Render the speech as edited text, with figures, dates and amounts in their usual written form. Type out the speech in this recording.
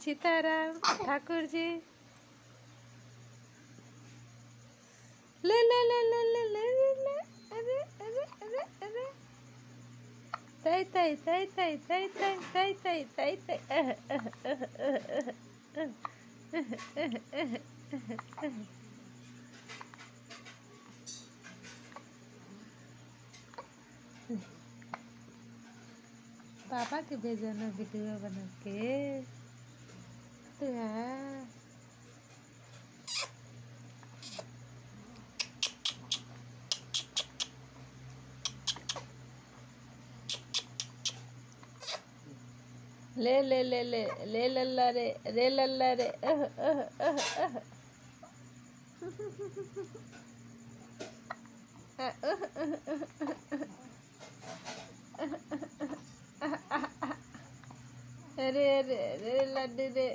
सीताराम ठाकुर जी। ले ले ले ले ले ले ले ले। अरे अरे अरे अरे तै तै तै तै तै तै तै तै तै तै पापा के भेजो ना वीडियो बना के। तो यार ले ले ले ले ले लल्ला रे लल्ला रे अरे अरे अरे लड्डू रे।